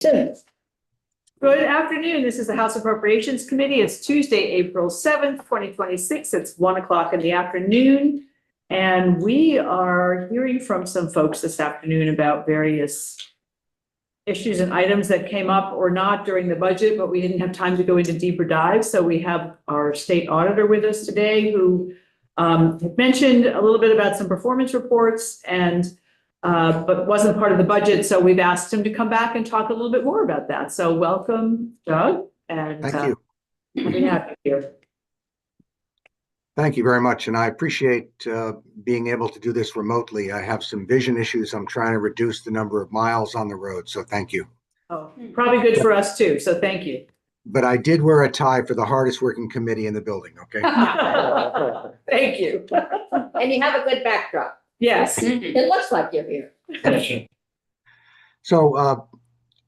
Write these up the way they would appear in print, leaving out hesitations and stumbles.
Good afternoon. This is the House Appropriations Committee. It's Tuesday, April 7th, 2026. It's 1 o'clock in the afternoon. And we are hearing from some folks this afternoon about various issues and items that came up or not during the budget, but we didn't have time to go into deeper dives. So we have our state auditor with us today who had mentioned a little bit about some performance reports and but wasn't part of the budget. So we've asked him to come back and talk a little bit more about that. So welcome, Doug. And thank you. Happy to have you here. Thank you very much. And I appreciate being able to do this remotely. I have some vision issues. I'm trying to reduce the number of miles on the road. So thank you. Oh, probably good for us too. So thank you. But I did wear a tie for the hardest working committee in the building. Okay. Thank you. And you have a good backdrop. Yes. It looks like you're here. So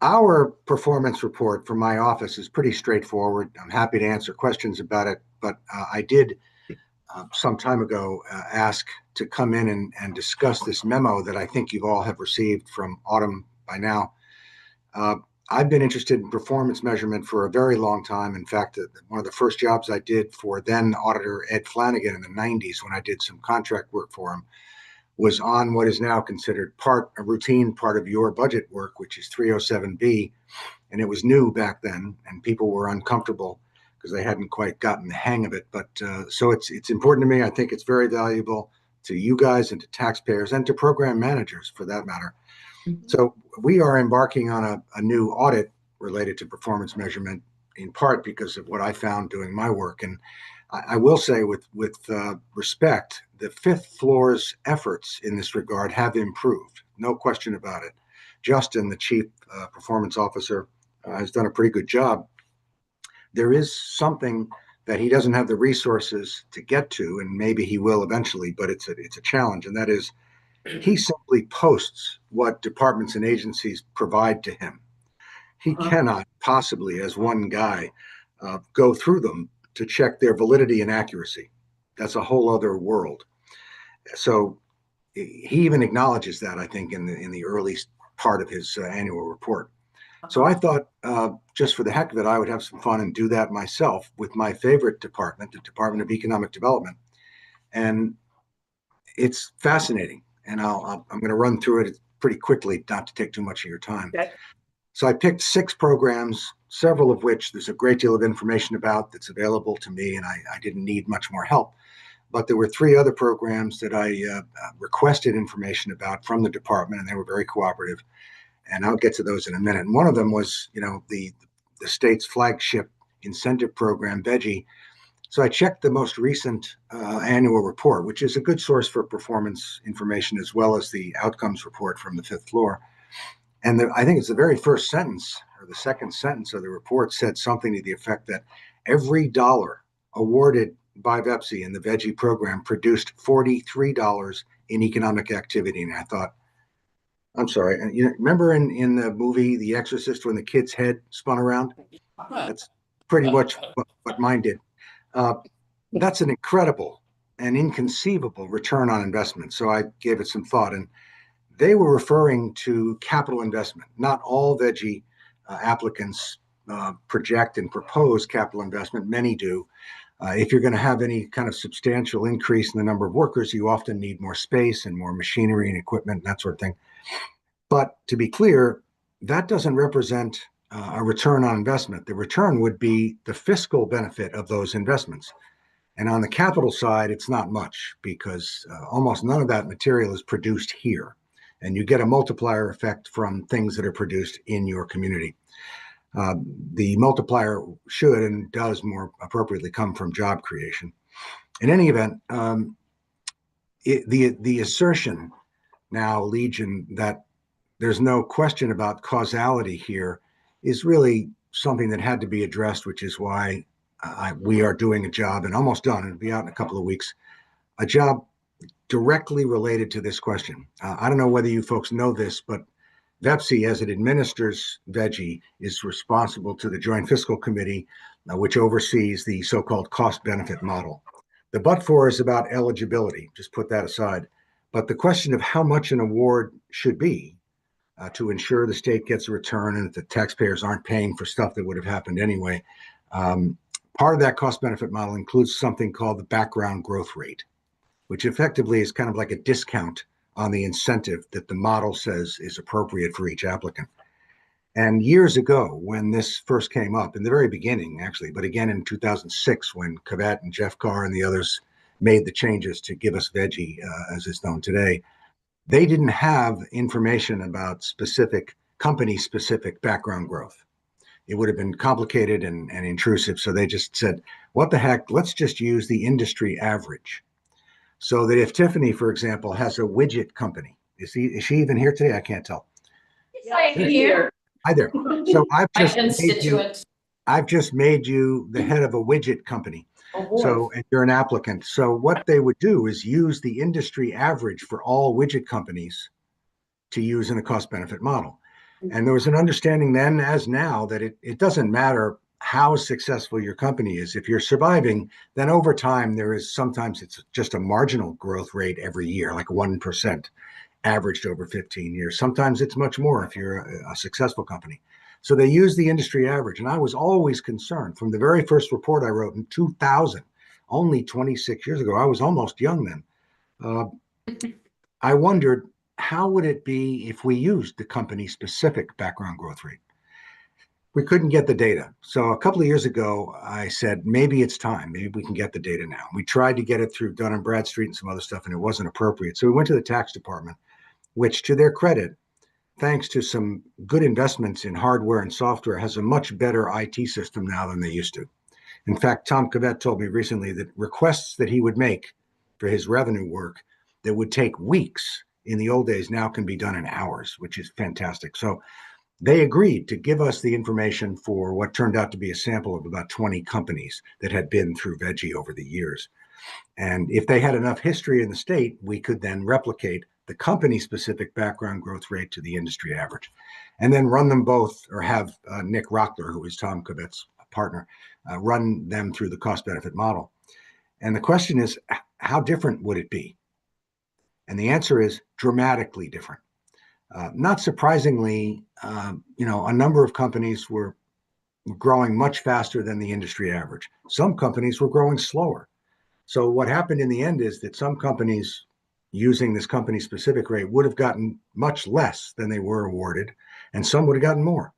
our performance report from my office is pretty straightforward. I'm happy to answer questions about it, but I did some time ago ask to come in and discuss this memo that I think you all have received from Autumn by now. I've been interested in performance measurement for a very long time. In fact, one of the first jobs I did for then Auditor Ed Flanagan in the 90s when I did some contract work for him was on what is now considered a routine part of your budget work, which is 307B. And it was new back then, and people were uncomfortable because they hadn't quite gotten the hang of it. But so it's important to me. I think it's very valuable to you guys and to taxpayers and to program managers for that matter. Mm-hmm. So we are embarking on a new audit related to performance measurement, in part because of what I found doing my work. And I will say with respect, the fifth floor's efforts in this regard have improved. No question about it. Justin, the chief performance officer, has done a pretty good job. There is something that he doesn't have the resources to get to, and maybe he will eventually, but it's a challenge, and that is he simply posts what departments and agencies provide to him. He cannot possibly, as one guy, go through them to check their validity and accuracy. That's a whole other world. So he even acknowledges that, I think, in the early part of his annual report. So I thought, just for the heck of it, I would have some fun and do that myself with my favorite department, the Department of Economic Development. And it's fascinating. And I'm going to run through it pretty quickly, not to take too much of your time. Okay. So I picked 6 programs, several of which there's a great deal of information about that's available to me, and I didn't need much more help. But there were 3 other programs that I requested information about from the department, and they were very cooperative. And I'll get to those in a minute. And one of them was, the state's flagship incentive program, VEGI. So I checked the most recent annual report, which is a good source for performance information, as well as the outcomes report from the fifth floor. And I think it's the very first sentence or the second sentence of the report said something to the effect that every dollar awarded by VEPSI in the VEGI program produced $43 in economic activity. And I thought, I'm sorry, remember in the movie The Exorcist when the kid's head spun around? That's pretty much what mine did. That's an incredible and inconceivable return on investment. So I gave it some thought, and they were referring to capital investment. Not all VEGI applicants project and propose capital investment. Many do. If you're going to have any kind of substantial increase in the number of workers, you often need more space and more machinery and equipment and that sort of thing. But to be clear, that doesn't represent a return on investment. The return would be the fiscal benefit of those investments. And on the capital side, it's not much because almost none of that material is produced here. And you get a multiplier effect from things that are produced in your community. The multiplier should and does more appropriately come from job creation. In any event, the assertion now, Legion, that there's no question about causality here is really something that had to be addressed, which is why we are doing a job, and almost done, it'll be out in a couple of weeks, a job directly related to this question. I don't know whether you folks know this, but VEPSI, as it administers VEGI, is responsible to the Joint Fiscal Committee, which oversees the so-called cost-benefit model. The but-for is about eligibility, just put that aside. But the question of how much an award should be to ensure the state gets a return and that the taxpayers aren't paying for stuff that would have happened anyway. Part of that cost benefit model includes something called the background growth rate, which effectively is kind of like a discount on the incentive that the model says is appropriate for each applicant. And years ago, when this first came up, in the very beginning, actually, but again in 2006, when Cavett and Jeff Carr and the others made the changes to give us veggie, as it's known today, they didn't have information about specific company-specific background growth. It would have been complicated and intrusive. So they just said, what the heck, let's just use the industry average. So that if Tiffany, for example, has a widget company, is she even here today? I can't tell. Yes, I'm here. Hi there. So Constituent. I've just made you the head of a widget company. Oh, boy. So and you're an applicant. So what they would do is use the industry average for all widget companies to use in a cost benefit model. And there was an understanding then as now that it doesn't matter how successful your company is. If you're surviving, then over time, sometimes it's just a marginal growth rate every year, like 1% averaged over 15 years. Sometimes it's much more if you're a successful company. So they use the industry average. And I was always concerned from the very first report I wrote in 2000, only 26 years ago. I was almost young then. I wondered, how would it be if we used the company-specific background growth rate? We couldn't get the data. So a couple of years ago, I said, maybe it's time. Maybe we can get the data now. We tried to get it through Dun & Bradstreet and some other stuff, and it wasn't appropriate. So we went to the tax department, which, to their credit, thanks to some good investments in hardware and software, has a much better IT system now than they used to. In fact, Tom Cavett told me recently that requests that he would make for his revenue work that would take weeks in the old days now can be done in hours, which is fantastic. So they agreed to give us the information for what turned out to be a sample of about 20 companies that had been through veggie over the years. And if they had enough history in the state, we could then replicate the company-specific background growth rate to the industry average, and then run them both, or have Nick Rockler, who is Tom Cavett's partner, run them through the cost-benefit model. And the question is, how different would it be? And the answer is dramatically different. Not surprisingly, a number of companies were growing much faster than the industry average. Some companies were growing slower. So what happened in the end is that some companies using this company-specific rate would have gotten much less than they were awarded, and some would have gotten more.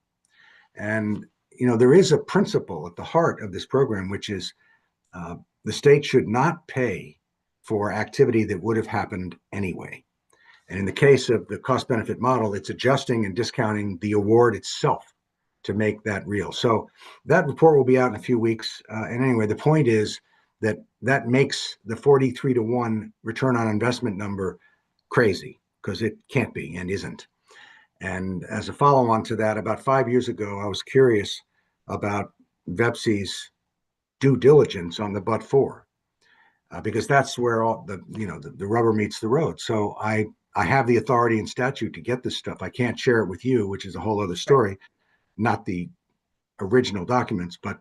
And there is a principle at the heart of this program, which is the state should not pay for activity that would have happened anyway. And in the case of the cost-benefit model, it's adjusting and discounting the award itself to make that real. So that report will be out in a few weeks. And anyway, the point is that makes the 43-to-1 return on investment number crazy, because it can't be and isn't. And as a follow-on to that, about 5 years ago, I was curious about VEPSI's due diligence on the but-for, because that's where all the rubber meets the road. So I have the authority in statute to get this stuff. I can't share it with you, which is a whole other story, not the original documents, but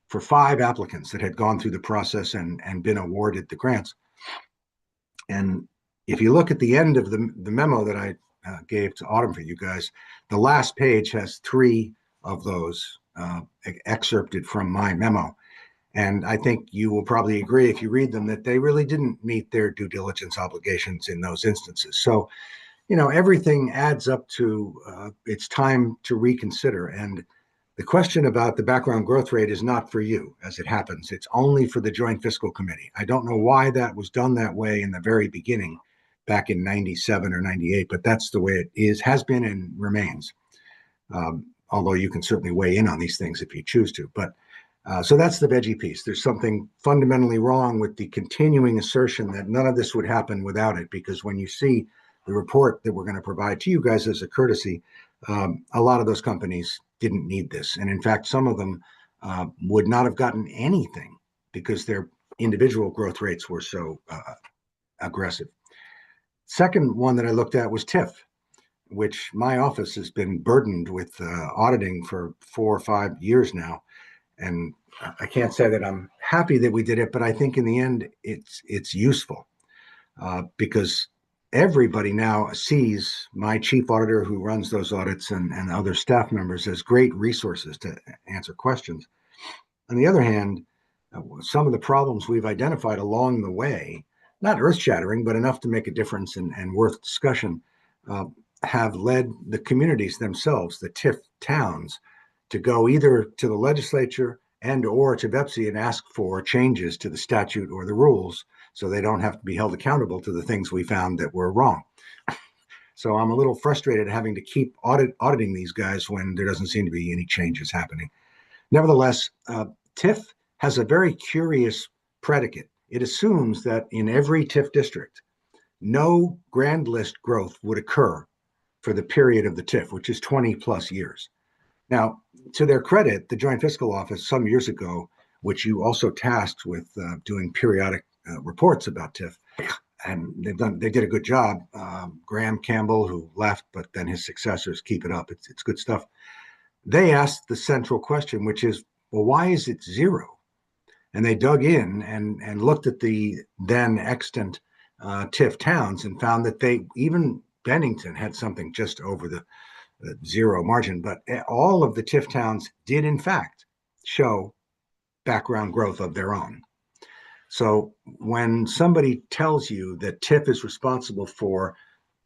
for 5 applicants that had gone through the process and been awarded the grants. And if you look at the end of the memo that I gave to Autumn for you guys, the last page has 3 of those excerpted from my memo. And I think you will probably agree, if you read them, that they really didn't meet their due diligence obligations in those instances. So, everything adds up to it's time to reconsider. And the question about the background growth rate is not for you, as it happens. It's only for the Joint Fiscal Committee. I don't know why that was done that way in the very beginning, back in 97 or 98, but that's the way it is, has been, and remains. Although you can certainly weigh in on these things if you choose to. But so that's the veggie piece. There's something fundamentally wrong with the continuing assertion that none of this would happen without it, because when you see the report that we're going to provide to you guys as a courtesy, a lot of those companies didn't need this. And in fact, some of them would not have gotten anything because their individual growth rates were so aggressive. Second one that I looked at was TIF, which my office has been burdened with auditing for 4 or 5 years now. And I can't say that I'm happy that we did it, but I think in the end, it's useful because everybody now sees my chief auditor who runs those audits and other staff members as great resources to answer questions. On the other hand, some of the problems we've identified along the way, not earth-shattering, but enough to make a difference and worth discussion, have led the communities themselves, the TIF towns, to go either to the legislature and or to BEPSI and ask for changes to the statute or the rules so they don't have to be held accountable to the things we found that were wrong. So I'm a little frustrated having to keep auditing these guys when there doesn't seem to be any changes happening. Nevertheless, TIF has a very curious predicate. It assumes that in every TIF district, no grand list growth would occur for the period of the TIF, which is 20 plus years. Now, to their credit, the Joint Fiscal Office some years ago, which you also tasked with doing periodic reports about TIF, and they did a good job. Graham Campbell, who left, but then his successors keep it up. It's good stuff. They asked the central question, which is, well, why is it zero? And they dug in and looked at the then extant TIF towns and found that even Bennington had something just over the zero margin, but all of the TIF towns did in fact show background growth of their own. So when somebody tells you that TIF is responsible for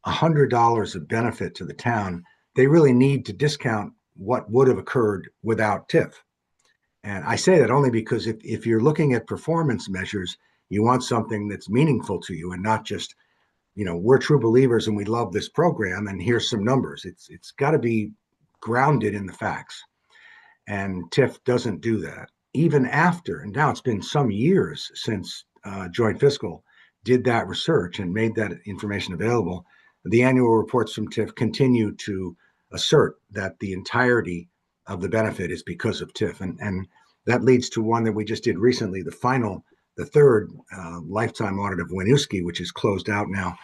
$100 of benefit to the town, they really need to discount what would have occurred without TIF. And I say that only because if you're looking at performance measures, you want something that's meaningful to you and not just, we're true believers and we love this program and here's some numbers. It's got to be grounded in the facts. And TIF doesn't do that. Even after, and now it's been some years since Joint Fiscal did that research and made that information available, the annual reports from TIF continue to assert that the entirety of the benefit is because of TIF. And that leads to one that we just did recently, the third lifetime audit of Winooski, which is closed out now.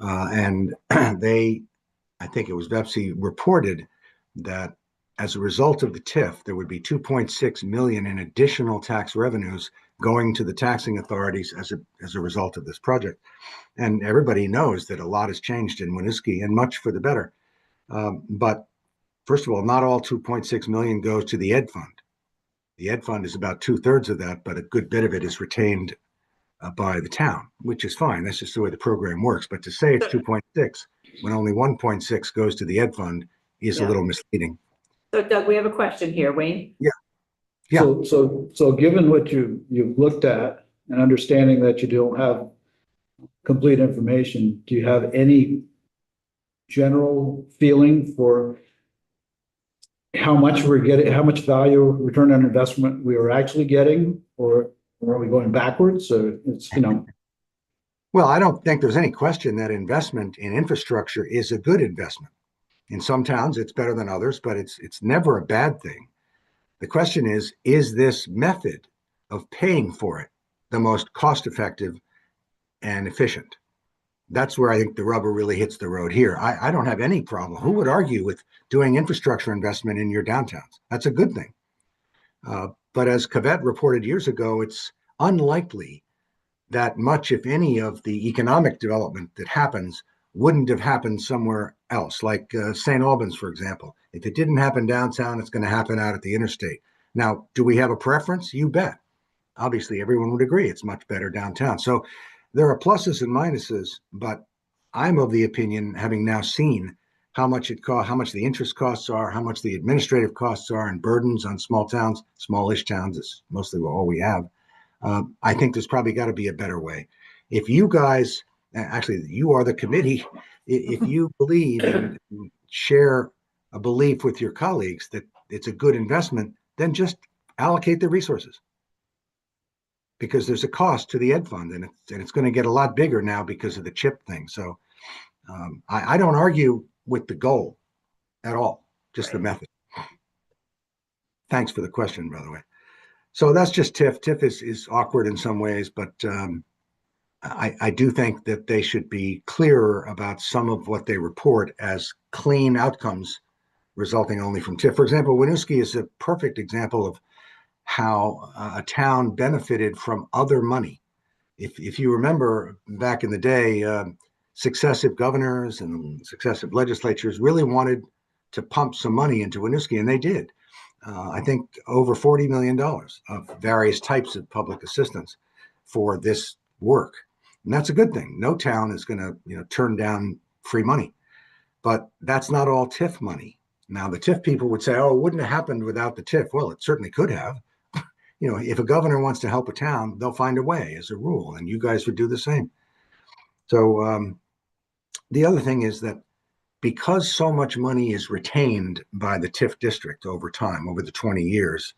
And I think it was BEPSI, reported that as a result of the TIF, there would be 2.6 million in additional tax revenues going to the taxing authorities as a result of this project. And everybody knows that a lot has changed in Winooski and much for the better. But first of all, not all 2.6 million goes to the Ed Fund. The Ed Fund is about 2/3 of that, but a good bit of it is retained by the town, which is fine. That's just the way the program works. But to say it's 2.6 when only 1.6 goes to the Ed Fund is a little misleading. So Doug, we have a question here, Wayne. Yeah. So given what you've looked at and understanding that you don't have complete information, do you have any general feeling for how much we're getting, how much value return on investment we are actually getting, or are we going backwards? So it's, Well, I don't think there's any question that investment in infrastructure is a good investment. In some towns, it's better than others, but it's never a bad thing. The question is this method of paying for it the most cost-effective and efficient? That's where I think the rubber really hits the road here. I don't have any problem. Who would argue with doing infrastructure investment in your downtowns? That's a good thing. But as Cavett reported years ago, it's unlikely that much, if any, of the economic development that happens wouldn't have happened somewhere else, like St. Albans, for example. If it didn't happen downtown, it's going to happen out at the interstate. Now, do we have a preference? You bet. Obviously, everyone would agree it's much better downtown. So there are pluses and minuses, but I'm of the opinion, having now seen how much it costs, how much the interest costs are, how much the administrative costs are, and burdens on small towns, smallish towns, it's mostly all we have. I think there's probably got to be a better way. If you guys, actually, you are the committee, if you believe and share a belief with your colleagues that it's a good investment, then just allocate the resources. Because there's a cost to the Ed Fund, and it's going to get a lot bigger now because of the chip thing. So I don't argue with the goal at all, just the method. Thanks for the question, by the way. So that's just TIF. TIF is awkward in some ways, but I do think that they should be clearer about some of what they report as clean outcomes resulting only from TIF. For example, Winooski is a perfect example of how a town benefited from other money. If you remember back in the day, successive governors and successive legislatures really wanted to pump some money into Winooski, and they did. I think over $40 million of various types of public assistance for this work. And that's a good thing. No town is going to, turn down free money. But that's not all TIF money. Now, the TIF people would say, oh, it wouldn't have happened without the TIF. Well, it certainly could have. If a governor wants to help a town, they'll find a way as a rule, and you guys would do the same. So the other thing is that because so much money is retained by the TIF district over time, over the 20 years,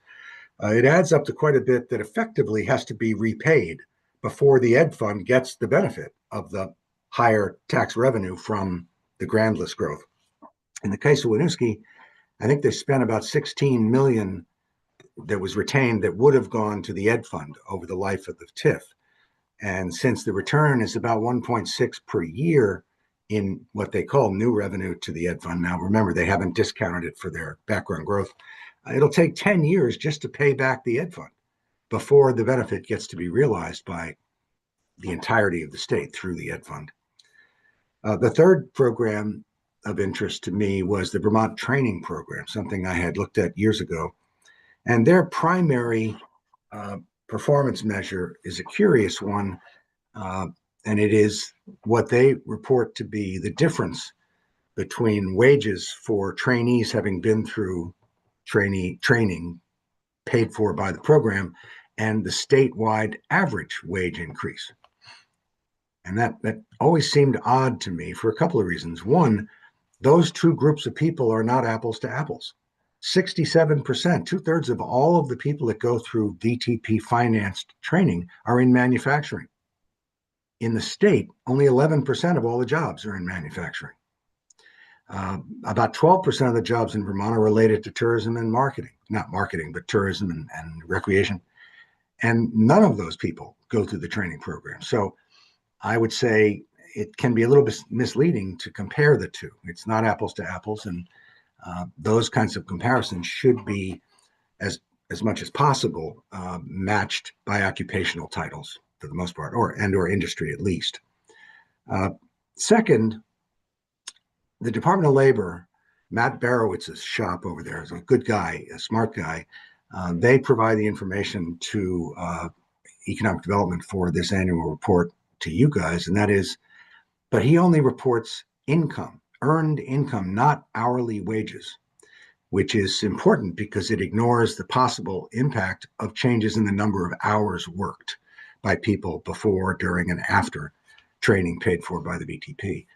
it adds up to quite a bit that effectively has to be repaid before the Ed Fund gets the benefit of the higher tax revenue from the grand list growth. In the case of Winooski, I think they spent about 16 million that was retained that would have gone to the Ed Fund over the life of the TIF. And since the return is about 1.6 per year in what they call new revenue to the Ed Fund. Now, remember, they haven't discounted it for their background growth. It'll take 10 years just to pay back the Ed Fund before the benefit gets to be realized by the entirety of the state through the Ed Fund. The third program of interest to me was the Vermont Training Program, something I had looked at years ago. And their primary performance measure is a curious one, and it is what they report to be the difference between wages for trainees having been through training paid for by the program and the statewide average wage increase. And that always seemed odd to me for a couple of reasons. One, those two groups of people are not apples to apples. 67%, 2/3 of all of the people that go through VTP financed training are in manufacturing. In the state, only 11% of all the jobs are in manufacturing. About 12% of the jobs in Vermont are related to tourism and marketing, not marketing, but tourism and recreation. And none of those people go through the training program. So I would say it can be a little bit misleading to compare the two. It's not apples to apples, and those kinds of comparisons should be, as much as possible, matched by occupational titles for the most part, or industry at least. Second, the Department of Labor, Matt Barowitz's shop over there is a good guy, a smart guy. They provide the information to economic development for this annual report to you guys, and that is, but he only reports income, earned income, not hourly wages, which is important because it ignores the possible impact of changes in the number of hours worked by people before, during, and after training paid for by the VTP.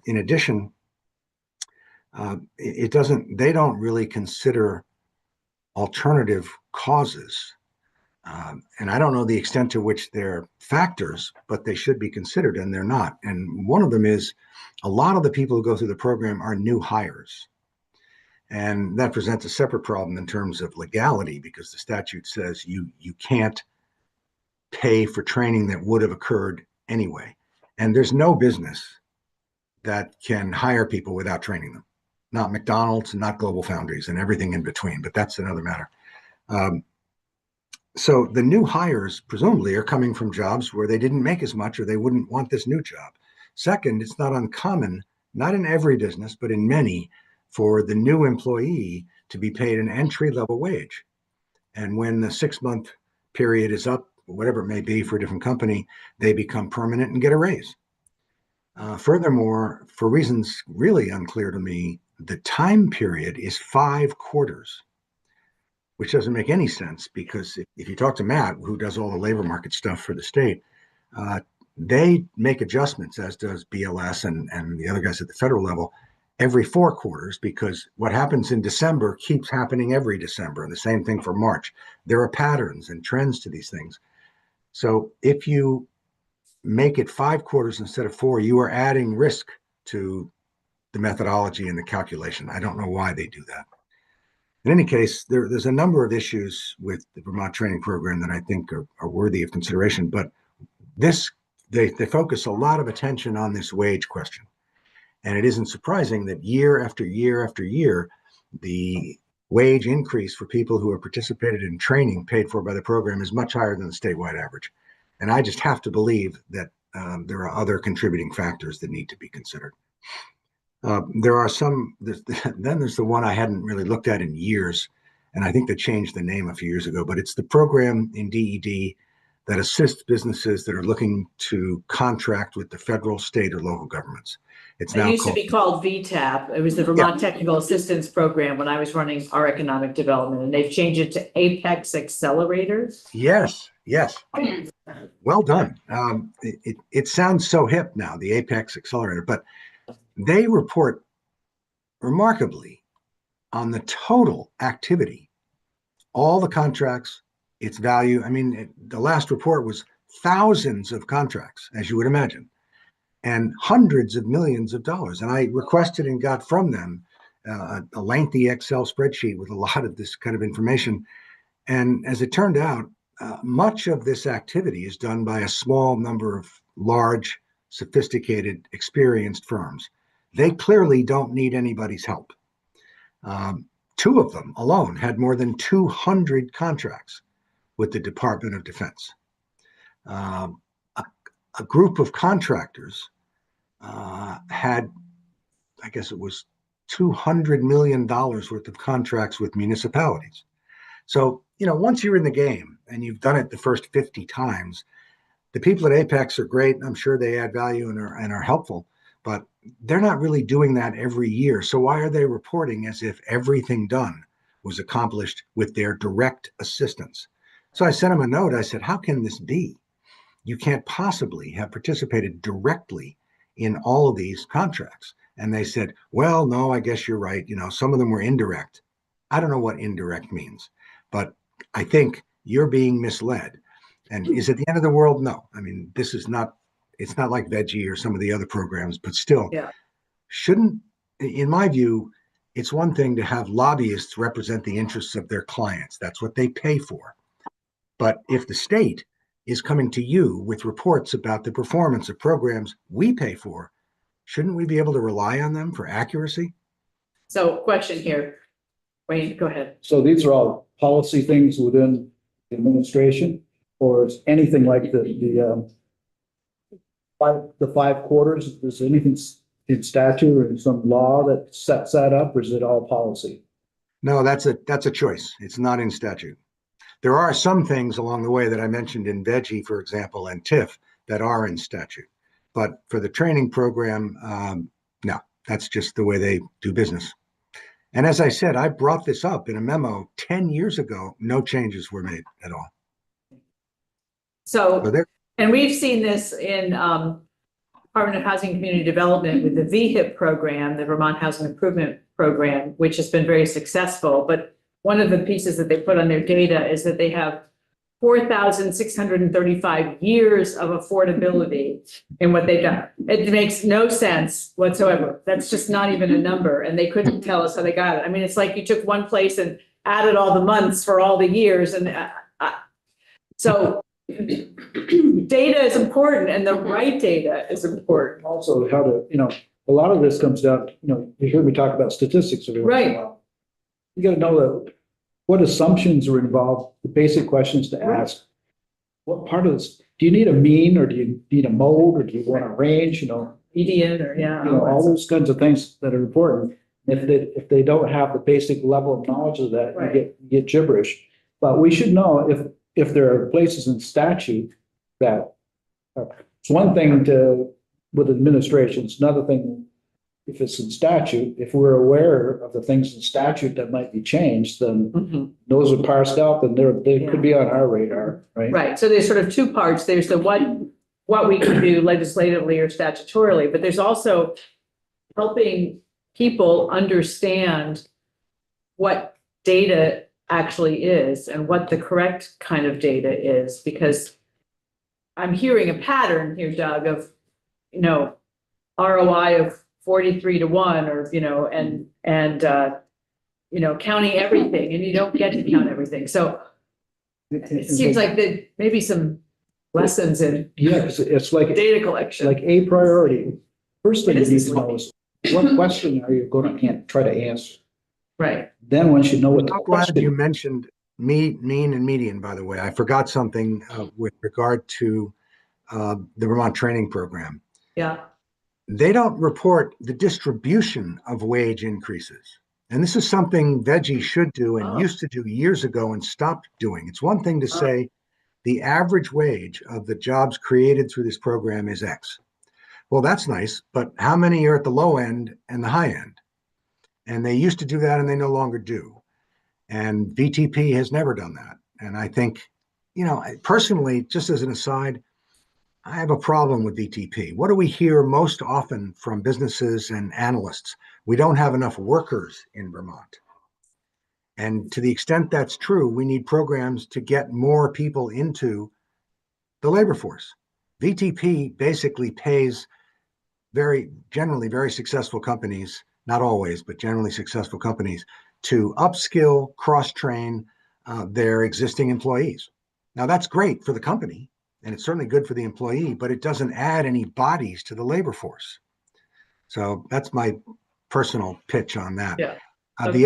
In addition, they don't really consider alternative causes. And I don't know the extent to which they're factors, but they should be considered, and they're not. And one of them is a lot of the people who go through the program are new hires. And that presents a separate problem in terms of legality, because the statute says you can't pay for training that would have occurred anyway. And there's no business that can hire people without training them. Not McDonald's, not Global Foundries, and everything in between, but that's another matter. So the new hires presumably are coming from jobs where they didn't make as much or they wouldn't want this new job. Second, it's not uncommon, not in every business, but in many, for the new employee to be paid an entry-level wage. And when the 6-month period is up, whatever it may be for a different company, they become permanent and get a raise. Furthermore, for reasons really unclear to me, the time period is 5 quarters, which doesn't make any sense, because if you talk to Matt, who does all the labor market stuff for the state, they make adjustments, as does BLS and the other guys at the federal level, every 4 quarters, because what happens in December keeps happening every December, and the same thing for March. There are patterns and trends to these things. So if you make it 5 quarters instead of 4, you are adding risk to the methodology and the calculation. I don't know why they do that. In any case, there's a number of issues with the Vermont Training Program that I think are worthy of consideration, but they focus a lot of attention on this wage question. And it isn't surprising that year after year after year, the wage increase for people who have participated in training paid for by the program is much higher than the statewide average. And I just have to believe that there are other contributing factors that need to be considered. There are some, then there's the one I hadn't really looked at in years, and I think they changed the name a few years ago, but it's the program in DED that assists businesses that are looking to contract with the federal, state, or local governments. It's It now used to called, be called VTAP. It was the Vermont Technical Assistance Program when I was running our economic development, and they've changed it to Apex Accelerators. yes, well done. It sounds so hip now, the Apex Accelerator, but they report remarkably on the total activity, all the contracts, its value. I mean, the last report was thousands of contracts, as you would imagine, and hundreds of millions of dollars. And I requested and got from them a lengthy Excel spreadsheet with a lot of this kind of information. And as it turned out, much of this activity is done by a small number of large, sophisticated, experienced firms. They clearly don't need anybody's help. Two of them alone had more than 200 contracts with the Department of Defense. A group of contractors had, I guess it was $200 million worth of contracts with municipalities. So, once you're in the game and you've done it the first 50 times, the people at Apex are great. I'm sure they add value and are helpful, but they're not really doing that every year. So why are they reporting as if everything done was accomplished with their direct assistance? So I sent them a note. I said, how can this be? You can't possibly have participated directly in all of these contracts. And they said, well, no, I guess you're right. Some of them were indirect. I don't know what indirect means, but I think you're being misled. And is it the end of the world? No. I mean, it's not like Veggie or some of the other programs, but still, shouldn't, in my view, it's one thing to have lobbyists represent the interests of their clients. That's what they pay for. But if the state is coming to you with reports about the performance of programs we pay for, shouldn't we be able to rely on them for accuracy? So question here, Wayne, go ahead. So these are all policy things within the administration, or is anything like the 5 quarters? Is anything in statute or in some law that sets that up, or is it all policy? No, that's a choice. It's not in statute. There are some things along the way that I mentioned in Veggie, for example, and TIF that are in statute. But for the training program, no, that's just the way they do business. And as I said, I brought this up in a memo 10 years ago. No changes were made at all. So and we've seen this in Department of Housing and Community Development with the VHIP program, the Vermont Housing Improvement Program, which has been very successful. But one of the pieces that they put on their data is that they have 4,635 years of affordability in what they've done. It makes no sense whatsoever. That's just not even a number. And they couldn't tell us how they got it. I mean, it's like you took one place and added all the months for all the years. And so data is important, and the right data is important. Also, how to, a lot of this comes down, you hear me talk about statistics every once in a while. You got to know that what assumptions are involved, the basic questions to ask. What part of this, do you need a mean, or do you need a mode, or do you want a range, Median, or all those kinds of things that are important. If they don't have the basic level of knowledge of that, you get gibberish. But we should know if there are places in statute that it's one thing with administration, it's another thing if it's in statute. If we're aware of the things in statute that might be changed, then those are parsed out, and they could be on our radar, right? Right. So there's sort of two parts. There's the what we can do legislatively or statutorily, but there's also helping people understand what data actually is and what the correct kind of data is, because I'm hearing a pattern here, Doug, of, ROI of 43 to 1, or, counting everything, and you don't get to count everything. So it seems like there maybe some lessons in it's like data collection. Like a priority. First thing you need to know is what question are you going to try to answer? Right. Then once you know what I'm glad you mentioned mean and median, by the way. I forgot something with regard to the Vermont Training Program. Yeah. They don't report the distribution of wage increases. And this is something Veggie should do and used to do years ago and stopped doing. It's one thing to say the average wage of the jobs created through this program is X. Well, that's nice, but how many are at the low end and the high end? And they used to do that and they no longer do. And VTP has never done that. And I think, personally, just as an aside, I have a problem with VTP. What do we hear most often from businesses and analysts? We don't have enough workers in Vermont. And to the extent that's true, we need programs to get more people into the labor force. VTP basically pays generally very successful companies, not always, but generally successful companies, to upskill, cross-train their existing employees. Now, that's great for the company, and it's certainly good for the employee, but it doesn't add any bodies to the labor force. So that's my personal pitch on that. Yeah. We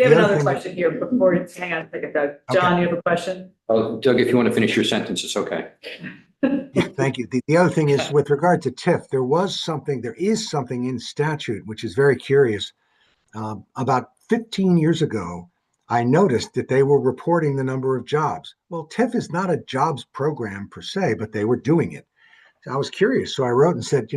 have another question here before, hang on a second, Doug. John, you have a question? Oh, Doug, if you want to finish your sentence, it's okay. Yeah, thank you. The other thing is with regard to TIF, there is something in statute, which is very curious. About 15 years ago, I noticed that they were reporting the number of jobs. Well, TIF is not a jobs program per se, but they were doing it. So I was curious. So I wrote and said,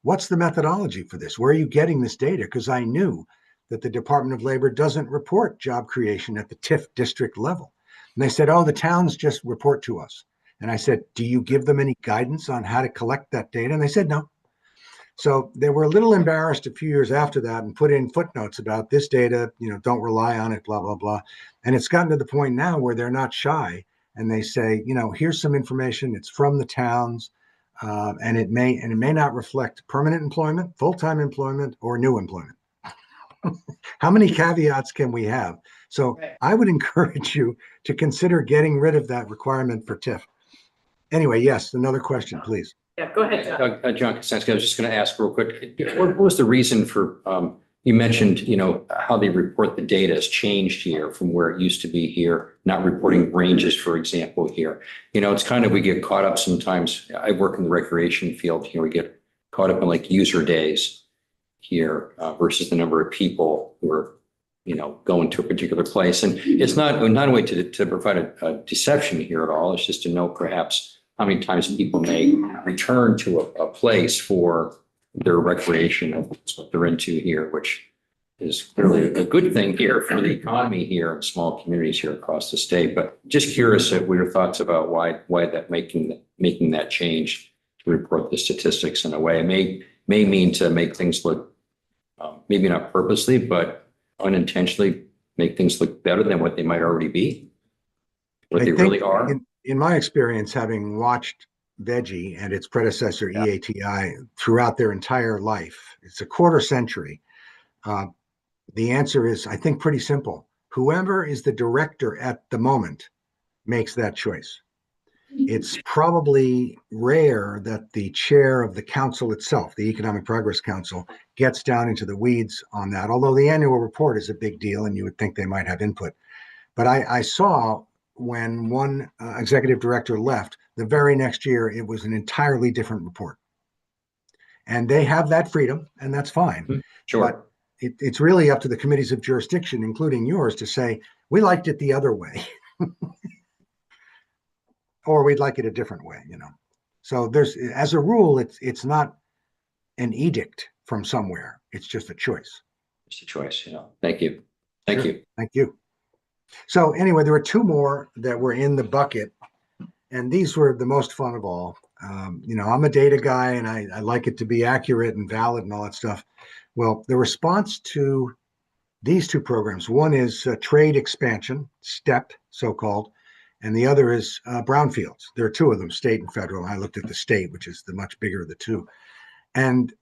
what's the methodology for this? Where are you getting this data? Because I knew that the Department of Labor doesn't report job creation at the TIF district level. And they said, oh, the towns just report to us. And I said, do you give them any guidance on how to collect that data? And they said, no. So they were a little embarrassed a few years after that and put in footnotes about this data, don't rely on it, blah, blah, blah. And it's gotten to the point now where they're not shy and they say, here's some information. It's from the towns and it may not reflect permanent employment, full-time employment, or new employment. How many caveats can we have? So I would encourage you to consider getting rid of that requirement for TIF. Anyway, yes, another question, please. Yeah, go ahead, John. John Kosinski, I was just going to ask real quick, what was the reason for, you mentioned, how they report the data has changed here from where it used to be here, not reporting ranges, for example, here. It's kind of, we get caught up sometimes. I work in the recreation field here. We get caught up in like user days here versus the number of people who are, going to a particular place. And it's not a way to provide a deception here at all. It's just to know perhaps how many times people may return to a place for their recreation of what they're into here, which is clearly a good thing here for the economy here in small communities here across the state. But just curious what your thoughts about why that making that change to report the statistics in a way. It may mean to make things look maybe not purposely, but unintentionally make things look better than what they might already be, what they really are. In my experience, having watched Veggie and its predecessor EATI throughout their entire life, it's a quarter century. The answer is, I think, pretty simple. Whoever is the director at the moment makes that choice. It's probably rare that the chair of the council itself, the Economic Progress Council, gets down into the weeds on that, although the annual report is a big deal and you would think they might have input. But I saw when one executive director left, the very next year, it was an entirely different report. And they have that freedom, and that's fine. Sure. But it's really up to the committees of jurisdiction, including yours, to say, we liked it the other way. Or we'd like it a different way, So as a rule, it's not an edict from somewhere. It's just a choice. It's a choice, Thank you. Thank you. Thank you. So anyway, there were two more that were in the bucket, and these were the most fun of all. I'm a data guy, and I like it to be accurate and valid and all that stuff. Well, the response to these two programs, one is trade expansion, STEP, so-called, and the other is brownfields. There are two of them, state and federal. I looked at the state, which is the much bigger of the two. And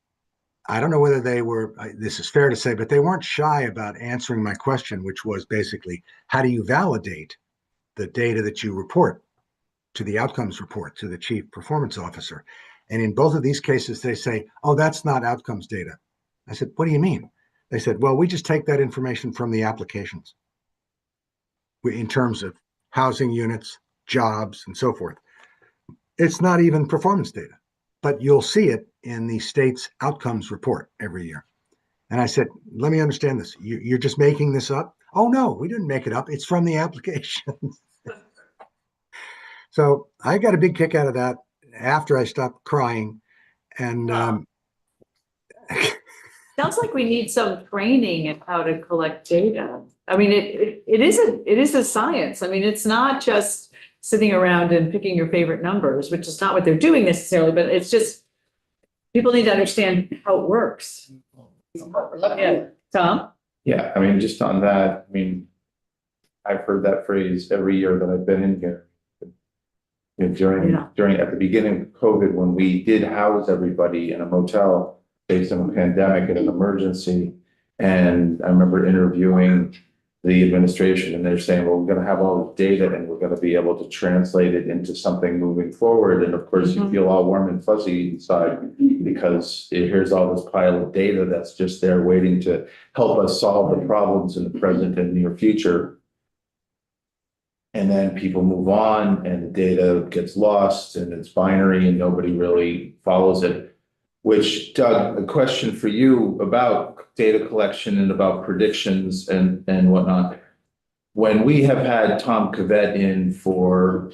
I don't know whether they were, this is fair to say, but they weren't shy about answering my question, which was basically, how do you validate the data that you report to the outcomes report, to the chief performance officer? And in both of these cases, they say, oh, that's not outcomes data. I said, what do you mean? They said, well, we just take that information from the applications in terms of housing units, jobs, and so forth. It's not even performance data, but you'll see it in the state's outcomes report every year. And I said, let me understand this. You're just making this up? Oh, no, we didn't make it up. It's from the application. So I got a big kick out of that after I stopped crying. And Sounds like we need some training in how to collect data. I mean, it is a science. I mean, it's not just sitting around and picking your favorite numbers, which is not what they're doing necessarily, but it's just, people need to understand how it works. Yeah, Tom? Yeah, I mean, just on that, I mean, I've heard that phrase every year that I've been in here. You know, during at the beginning of COVID, when we did house everybody in a motel based on a pandemic and an emergency. And I remember interviewing the administration and they're saying, well, we're going to have all the data and we're going to be able to translate it into something moving forward. And of course, you feel all warm and fuzzy inside because here's all this pile of data that's just there waiting to help us solve the problems in the present and near future. And then people move on and the data gets lost and it's binary and nobody really follows it. Which, Doug, a question for you about data collection and about predictions and whatnot. When we have had Tom Cavett in for,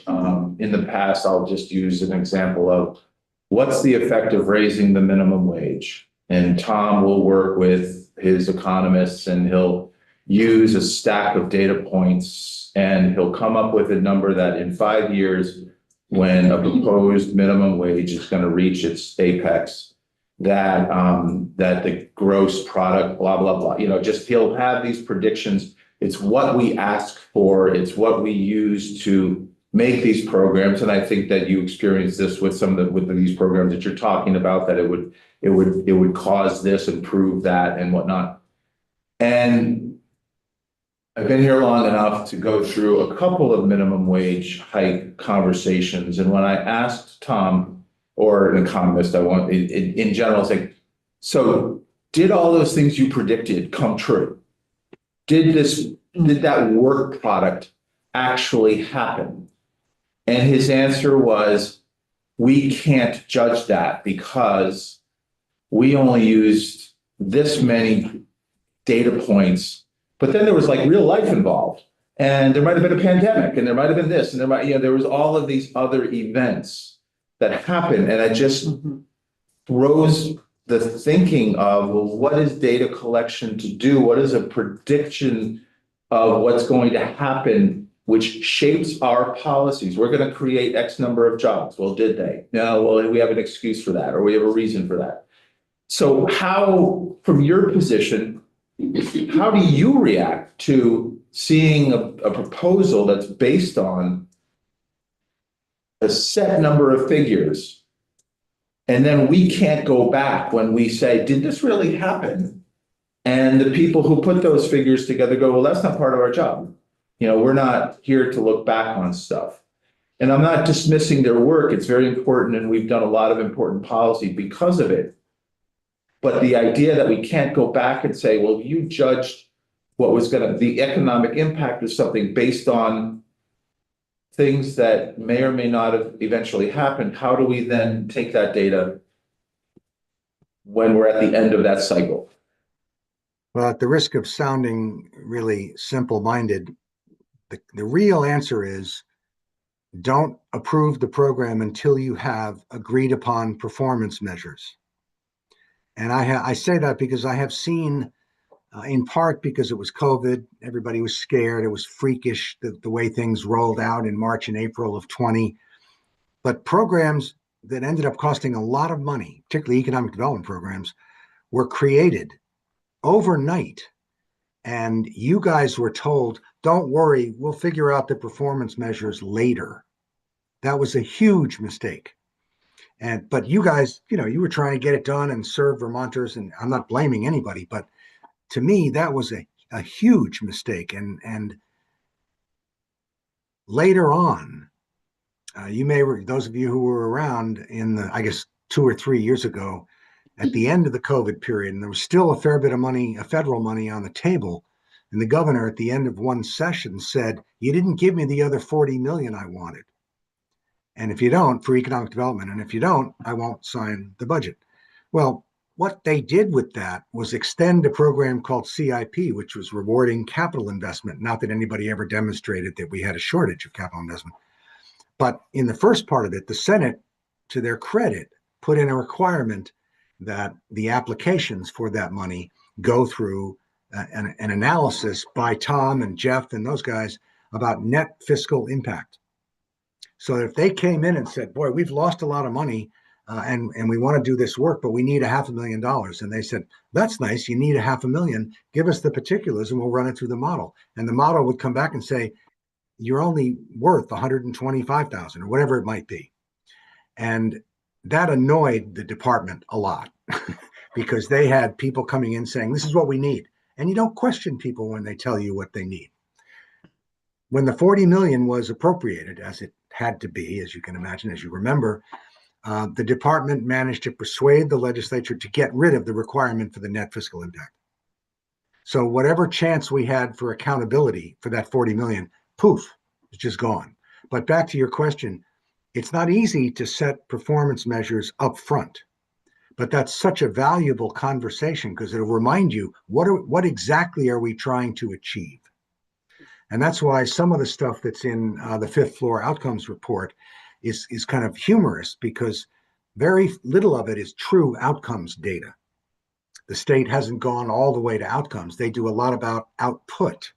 in the past, I'll just use an example of what's the effect of raising the minimum wage? And Tom will work with his economists and he'll use a stack of data points and he'll come up with a number that in 5 years, when a proposed minimum wage is going to reach its apex, that the gross product, blah, blah, blah, you know, just he'll have these predictions. It's what we ask for. It's what we use to make these programs. And I think that you experience this with some of the, with these programs that you're talking about, that it would cause this, improve that and whatnot. And I've been here long enough to go through a couple of minimum wage hike conversations. And when I asked Tom, or an economist, I want in general, it's like, so did all those things you predicted come true? Did that work product actually happen? And his answer was, we can't judge that because we only used this many data points, but then there was like real life involved. And there might've been a pandemic and there might've been this and there might, you know, there was all of these other events that happen. And it just throws the thinking of, well, what is data collection to do? What is a prediction of what's going to happen, which shapes our policies? We're going to create X number of jobs. Well, did they? No, well, we have an excuse for that, or we have a reason for that. So how, from your position, how do you react to seeing a proposal that's based on a set number of figures, and then we can't go back when we say, did this really happen? And the people who put those figures together go, well, that's not part of our job. You know, we're not here to look back on stuff. And I'm not dismissing their work. It's very important. And we've done a lot of important policy because of it. But the idea that we can't go back and say, well, you judged what was the economic impact of something based on things that may or may not have eventually happened. How do we then take that data when we're at the end of that cycle? Well, at the risk of sounding really simple-minded, the real answer is don't approve the program until you have agreed upon performance measures. And I say that because I have seen, in part because it was COVID, everybody was scared, it was freakish, the way things rolled out in March and April of 20. But programs that ended up costing a lot of money, particularly economic development programs, were created overnight. And you guys were told, don't worry, we'll figure out the performance measures later. That was a huge mistake. But you guys, you know, you were trying to get it done and serve Vermonters, and I'm not blaming anybody, but to me, that was a huge mistake. And later on, those of you who were around in the, I guess, 2 or 3 years ago, at the end of the COVID period, and there was still a fair bit of money, federal money on the table. And the governor at the end of one session said, you didn't give me the other 40 million I wanted. And if you don't, for economic development, and if you don't, I won't sign the budget. Well, what they did with that was extend a program called CIP, which was rewarding capital investment. Not that anybody ever demonstrated that we had a shortage of capital investment. But in the first part of it, the Senate, to their credit, put in a requirement that the applications for that money go through an analysis by Tom and Jeff and those guys about net fiscal impact. So if they came in and said, boy, we've lost a lot of money and we want to do this work, but we need $500,000. And they said, that's nice. You need $500,000. Give us the particulars and we'll run it through the model. And the model would come back and say, you're only worth 125,000 or whatever it might be. And that annoyed the department a lot because they had people coming in saying, this is what we need. And you don't question people when they tell you what they need. When the 40 million was appropriated, as it had to be, as you can imagine, as you remember, the department managed to persuade the legislature to get rid of the requirement for the net fiscal impact. So whatever chance we had for accountability for that 40 million, poof, it's just gone. But back to your question, it's not easy to set performance measures up front, but that's such a valuable conversation because it'll remind you what exactly are we trying to achieve. And that's why some of the stuff that's in the fifth floor outcomes report is kind of humorous because very little of it is true outcomes data. The state hasn't gone all the way to outcomes. They do a lot about output.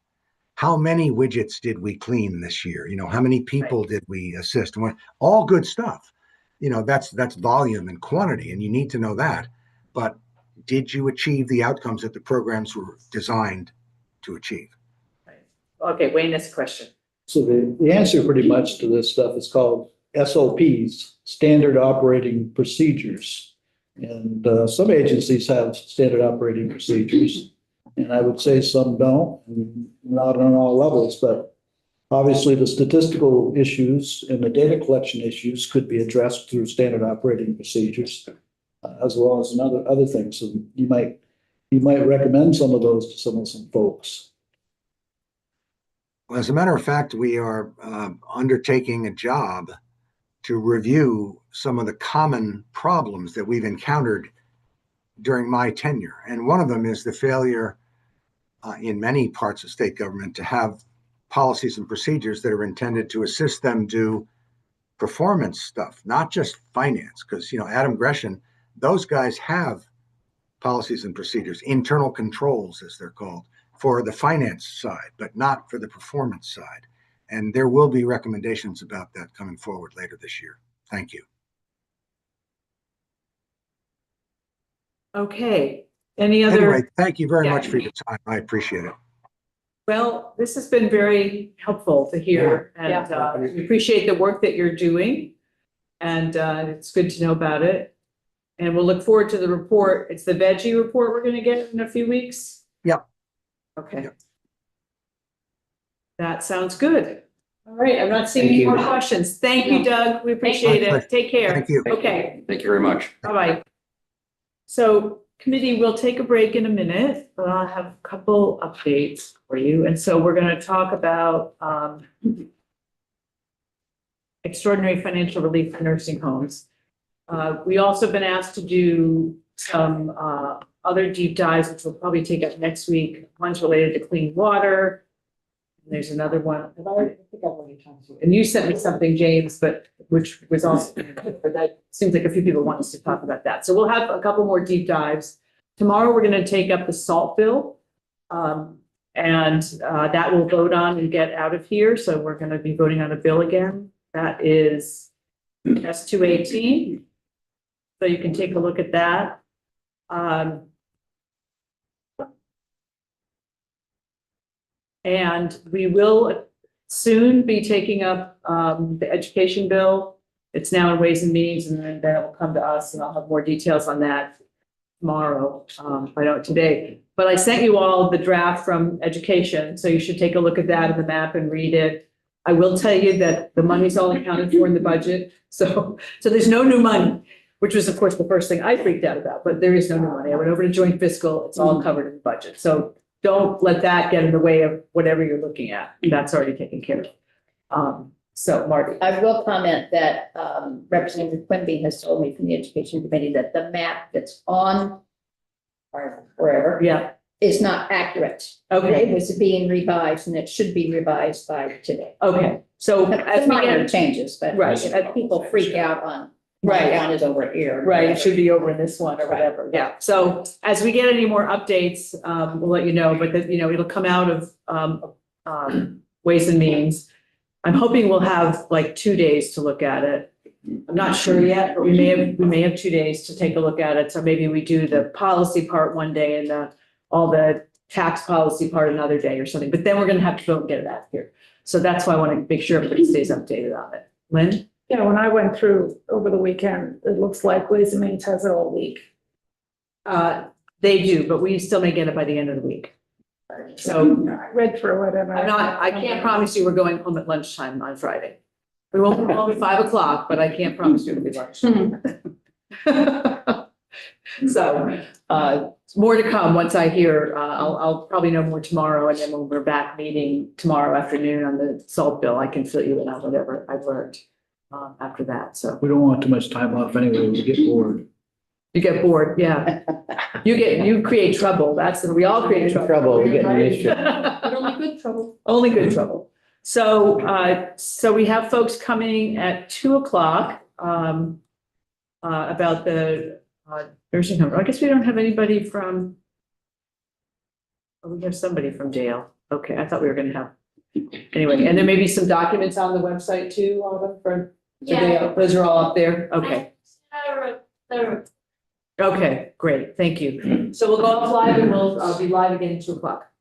How many widgets did we clean this year? How many people did we assist? All good stuff. That's volume and quantity, and you need to know that. But did you achieve the outcomes that the programs were designed to achieve? Okay, Wayne, that's a question. So the answer pretty much to this stuff is called SOPs, Standard Operating Procedures. And some agencies have standard operating procedures, and I would say some don't, not on all levels, but obviously the statistical issues and the data collection issues could be addressed through standard operating procedures, as well as other things. So you might recommend some of those to some folks. Well, as a matter of fact, we are undertaking a job to review some of the common problems that we've encountered during my tenure. And one of them is the failure in many parts of state government to have policies and procedures that are intended to assist them do performance stuff, not just finance. Because, Adam Gresham, those guys have policies and procedures, internal controls, as they're called, for the finance side, but not for the performance side. And there will be recommendations about that coming forward later this year. Thank you. Okay, any other? Anyway, thank you very Yeah. much for your time. I appreciate it. Well, this has been very helpful to hear, and we appreciate the work that you're doing. And it's good to know about it. And we'll look forward to the report. It's the veggie report we're going to get in a few weeks? Yep. Okay. Yep. That sounds good. All right, I'm not seeing Thank any you. more questions. Thank you, Doug. We appreciate My it. Take care. Thank you. Okay, Thank you very much. bye-bye. So committee, we'll take a break in a minute, but I'll have a couple updates for you. And so we're going to talk about extraordinary financial relief for nursing homes. We also been asked to do some other deep dives, which we'll probably take up next week. One's related to clean water. And there's another one. I think I've already talked to you. And you sent me something, James, but which was also, but that seems like a few people want us to talk about that. So we'll have a couple more deep dives. Tomorrow, we're going to take up the SALT bill. And that we'll vote on and get out of here. So we're going to be voting on a bill again. That is S218. So you can take a look at that. And we will soon be taking up the education bill. It's now in Ways and Means, and then it will come to us, and I'll have more details on that tomorrow. I don't today, but I sent you all the draft from education, so you should take a look at that in the map and read it. I will tell you that the money's all accounted for in the budget, so there's no new money, which was, of course, the first thing I freaked out about, but there is no new money. I went over to joint fiscal, it's all covered in the budget. So don't let that get in the way of whatever you're looking at. That's already taken care of. So Marty. I will comment that Representative Quimby has told me from the Education Committee that the map that's on or wherever Yeah, is not accurate. okay, It was being revised and it should be revised by today. okay. So as Some we minor get, changes, but Right. People freak out on, my Right. town is over here. right, it should be over in this one or whatever, yeah. So as we get any more updates, we'll let you know, but it'll come out of Ways and Means. I'm hoping we'll have like 2 days to look at it. I'm not sure yet, but we may have 2 days to take a look at it. So maybe we do the policy part one day and all the tax policy part another day or something, but then we're gonna have to go and get it out here. So that's why I want to make sure everybody stays updated on it. Lynn? Yeah, when I went through over the weekend, it looks like Ways and Means has it all week. They do, but we still may get it by the end of the week. So I read through it and I can't promise you we're going home at lunchtime on Friday. We won't be home at 5 o'clock, but I can't promise you it'll be lunch. So, more to come once I hear, I'll probably know more tomorrow, and then when we're back meeting tomorrow afternoon on the salt bill, I can fill you in on whatever I've learned, after that, so. We don't want too much time off anyway, we get bored. You get bored, yeah. You create trouble, we all create trouble. we get in mischief. But only good trouble. Only good trouble. So, so we have folks coming at 2 o'clock, about the, nursing home. I guess we don't have anybody from. Oh, we have somebody from Dale. Okay, I thought we were gonna have. Anyway, and there may be some documents on the website too, Autumn, for Dale. Those are all up there. Okay. Okay, great. Thank you. So we'll go off live and I'll be live again at 2 o'clock.